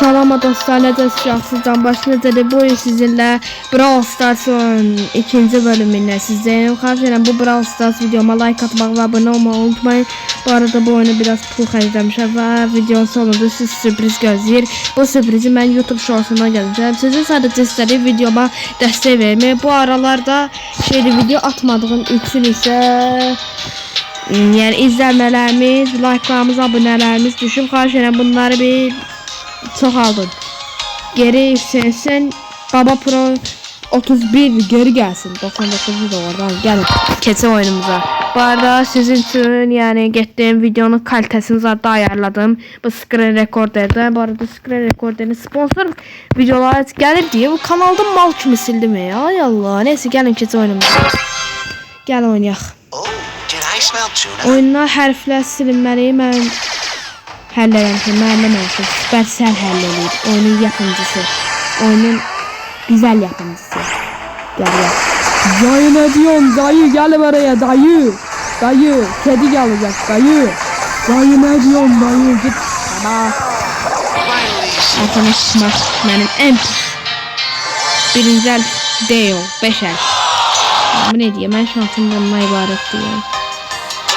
Salam dostlar, necəsiz? Can başındadır. Bu gün sizinlə Brawl Stars'ın ikinci bölümündə sizdeyim. Xahiş edirəm bu Brawl Stars videoma like atmaq və abunə olmağı unutmayın. Bu arada bu oyunu biraz pul xərcləmişəm və videonun sonunda siz sürpriz gözləyir. Bu sürprizi mən YouTube shortsundan gələcəm. Sizin sadəcə istədiyim videoma dəstək vermək. Bu aralarda video atmadığım üçün isə yəni izləmələrimiz, like'larımız, abunələrimiz düşüb. Xahiş edirəm bunları bir çok aldın. Geri yükselsin. Baba Pro 31 geri gelsin. 99 dolardan gelin. Keçi oyunumuza. Bu arada sizin için yani getdiyim videonun kalitesini zaten ayarladım. Bu screen recorder'da. Bu arada screen recorder'ın sponsor videolar gelir diye bu kanalda mal kimi sildim ya. Ay Allah. Neyse gelin keçi oyunumuza. Gel oynayaq. Oyunlar hərflər silinməli. Mən həll eləmişim, müəllim olsun. Süpersel həll eləyib. Oyunun yapımcısı. Oyunun güzel yapımcısı. Gel. Dayı ne diyorsun? Dayı gel buraya dayı. Dayı. Kedi gelecek dayı. Dayı ne diyorsun dayı? Git. Baba. Arkadaşlar benim en birinci el değil. 5 el. Bu ne diye? Ben şansımdan buna ibaret diye.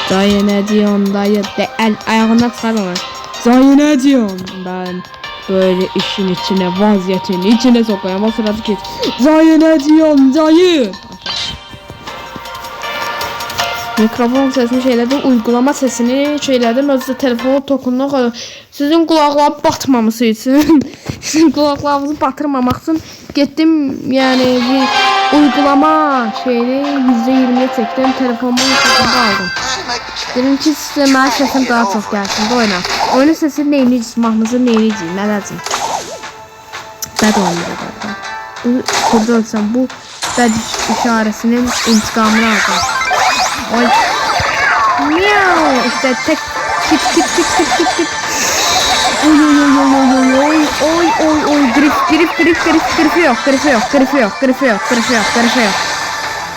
Dayı ne diyorsun dayı? El ayağından çıkar onu. Dayı ne diyorsun? Ben böyle işin içine, vaziyetin içine sokayım. O sırada git. Dayı ne diyorsun dayı? Mikrofon sesini şeyledim, uygulama sesini şeyledim. Özde telefonu tokununa koydum. Sizin kulaklar batmaması için, sizin kulaklarınızı batırmamak için gittim yani bir uygulama şeyini %20'ye çektim. Telefonumun sesini aldım. Dedim ki size mənim sesim daha çok gelsin. Bu oyna. Oyunun sesi neyini mahnımızın neyini nələdim. Bəd oynayacaq orada. Bu kurda ölsəm bu bəd işaresinin intikamını alacağım. Oy. Miau. İşte tek tip. Oy. Grifi yok.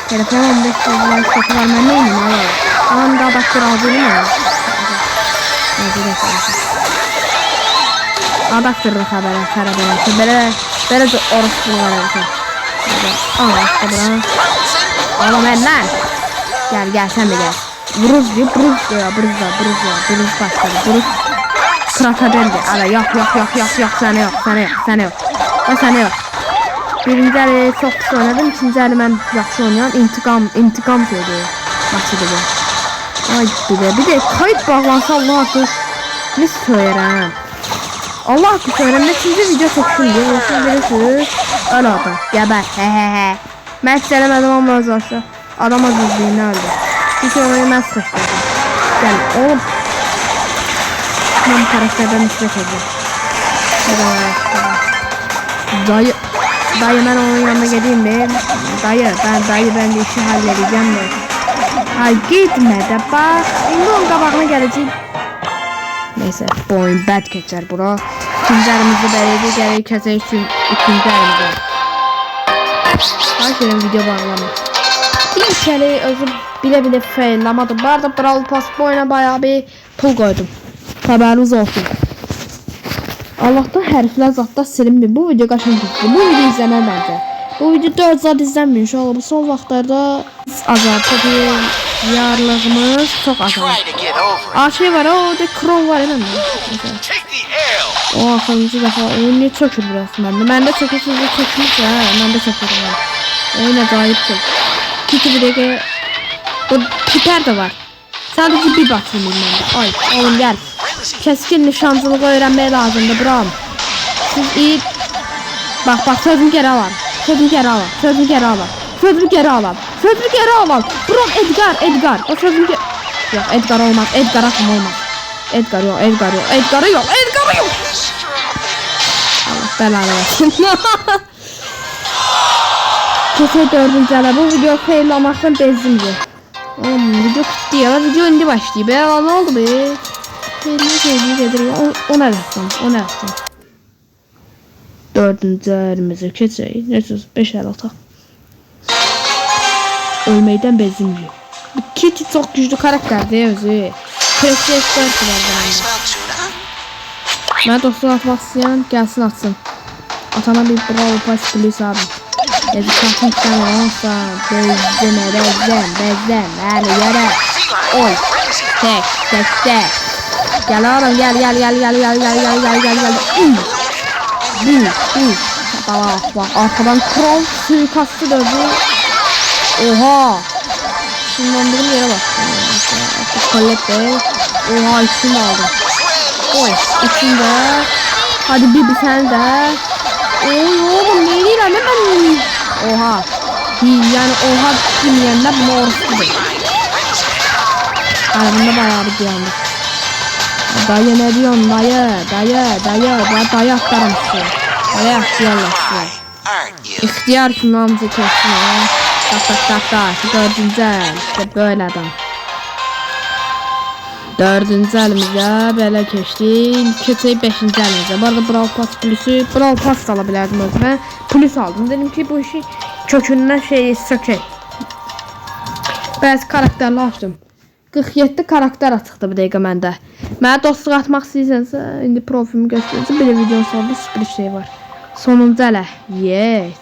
Telefon 15 dolar satı var. Ben neyim abi? Aman daha baktır ağzını mı? Adaktırır xəbərə, xərabə. Belə də orospu var artıq. Allah bura. Oğlum əllər. Gel sen de gel. Bruz başladı. Bruz krata döndü. Ala yok. Sana yok. Birinci əli çox pis oynadım. İkinci əli mən yaxşı oynayan intikam söylüyor. Maçıdır bu. Ay bir de kayıt bağlansa Allah hakkı ne söylerəm. Allah hakkı söylerəm. İkinci video çəksin diye. Siz bilirsiniz. Öyle oldu. Gəbər. He. Mən hiç eləmədim ama azalsa. Adam azizliğini öldü. Hiç orayı mən sıkıştırdım. Gel oğlum. Ben karakterden nifret ediyorum. Dayı ben onun yanına geleyim be. Dayı ben de işi halledeceğim de. Ay gitme de bak. Şimdi onun qabağına geleceğim. Neyse bu oyun bad geçer bura. İkinci elimizi belirli gerek keçək üçün ikinci elimizde. Hayır video bağlama. Bir kere özür bile faillamadım. Bu arada Brawl Pass bu oyuna bayağı bir pul koydum. Haberiniz olsun. Allah'tan hərflər zatda silinmir. Bu video qaşın tutdu. Bu video izlənər bence. Bu video 4 saat izlənmir. İnşallah bu son vaxtlarda azaltı yarlığımız çok azalır. Şey var o da Crow var değil mi? O axırıncı defa oyun niye çökür burası bende? Bende çökürsünüz çökmüş ya. Bende çökürüm. Oyun acayip çök. Kiki bir bu piper de var. Sadece bir batırım bende. Ay oğlum gel. Keskin nişancılığı öğrenmeye lazımdı bram. Siz iyi. Bak sözünü geri alalım. Sözünü geri alalım. Bram Edgar. O sözünü geri. Yok Edgar olmaz. Edgar akım olmaz. Edgar yok. Allah belanı versin. Kesin 4. ala bu video fail'lamaktan bezimdi. Oğlum video bitti ya. Video indi başlayıb. Ne oldu be? O ne yaptım? 4. elimizi keçək. Neyse 5 el ataq. Ölməkdən bezimdi. Kitty çok güçlü karakter değil özü. Prestij 4 var bende. Mənə dostluq atmaq istəyən gəlsin atsın. Atana bir Brawl Pass plus abi. Satın sen olsa bezden hadi yere. Oy tek. Gel oğlum gel. Bak arkadan kral suikastı dövdü. Oha. Şunlandığım yere bak. Kolette. Oha ikisini aldım. Oy içinde. Hadi bir sen de. Oğlum ne değil lan ben. Oha. Yani oha dinleyenler bunu orası değil. Bunda bayağı bir yandık. Dayı ne diyorsun dayı aktarım size. Dayı aktarım size. İhtiyar şunlarımızı kessin ya. Tak. Dördüncü el. İşte böyle adam. Dördüncü elimizde böyle keçdik. Keçək 5-ci elimizde. Bu arada Brawl Pass plus'u Brawl Pass ala bilərdim özümə. Plus aldım. Dedim ki bu işi kökündən sökək. Bəzi karakterli açdım. 47 karakter açıqdı bir dəqiqə məndə. Mənə dostluq atmaq istəyirsənsə, indi profilimi göstərəcəm. Bir də videonun sonunda sürpriz şey var. Sonuncu ələ. Yes.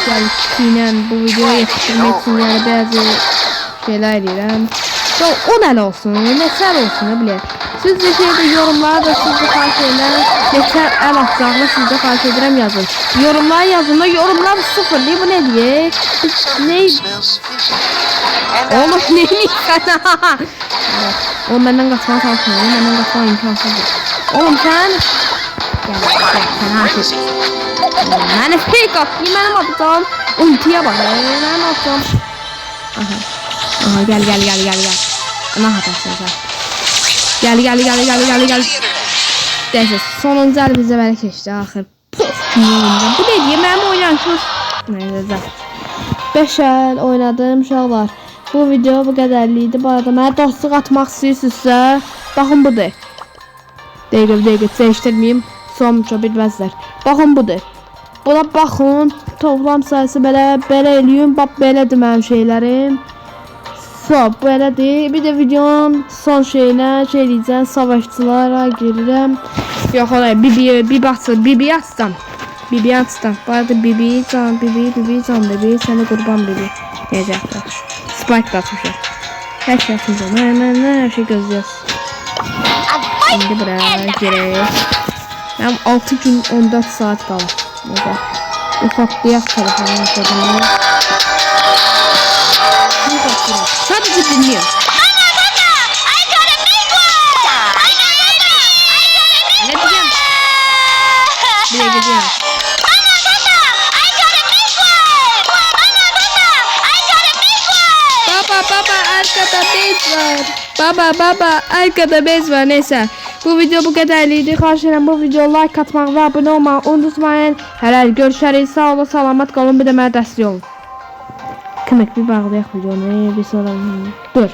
Yəni ilə bu videoyu yetişdirmək üçün yəni bəzi şeyler edirəm. Ya o nələ olsun, neçər olsun, nə bilək. Siz de şeydə yorumlara da sizdə xahiş edirəm. Neçər əl atacağını sizdə xahiş edirəm yazın. Yorumlara yazın da yorumlar sıfır değil, bu ne diye? Ne? Oğlum neymiş sen? Oğlum benden kaçmaya kalkmıyor, benden kaçmaya imkansızdır. Oğlum sen... Gel sen hafif. Ben fake atayım, benim atacağım. Ultiye bak, benim atacağım. Aha gel. Ana hatasın sen. Gel. Neyse sonuncu el bize böyle keçti axır. Bu ne diye mənim oynamışım. Neyse. 5 el oynadım uşaqlar. Bu video bu qədərliydi. Bu arada mənə dostluq atmaq istəyirsinizsə, baxın budur. Dəqiqə seçdirməyim. Sonmuca bilməzlər. Baxın budur. Buna baxın. Toplam sayısı belə eləyim. Bax belədir mənim şeylərim. Belədir. Bir də videonun son şeyinə diyeceğim. Savaşçılara girirəm. Yox olay. Bibi açsam. Bu arada Bibi can. Səni qurban Bibi. Necə? Spike da atmışam. Hər şey atmışam. Hər şey gözləyəcək. Şimdi buraya girək. Mənim 6 gün 14 saat qalır. Necə? Ufaqlayaq telefonu açalım. Sadece dinliyorum. Ne diyeceğim? Buraya gidiyorum. Baba arkada bez var. Neyse. Bu video bu qədərliydi. Xahiş edirəm bu videoya like atmağı və abunə olmağı unutmayın. Hələlik görüşərik. Sağ olun, salamat qalın. Bir də mənə dəstək olun. Kömək bir bağlayaq videonu. Bir sonra dur.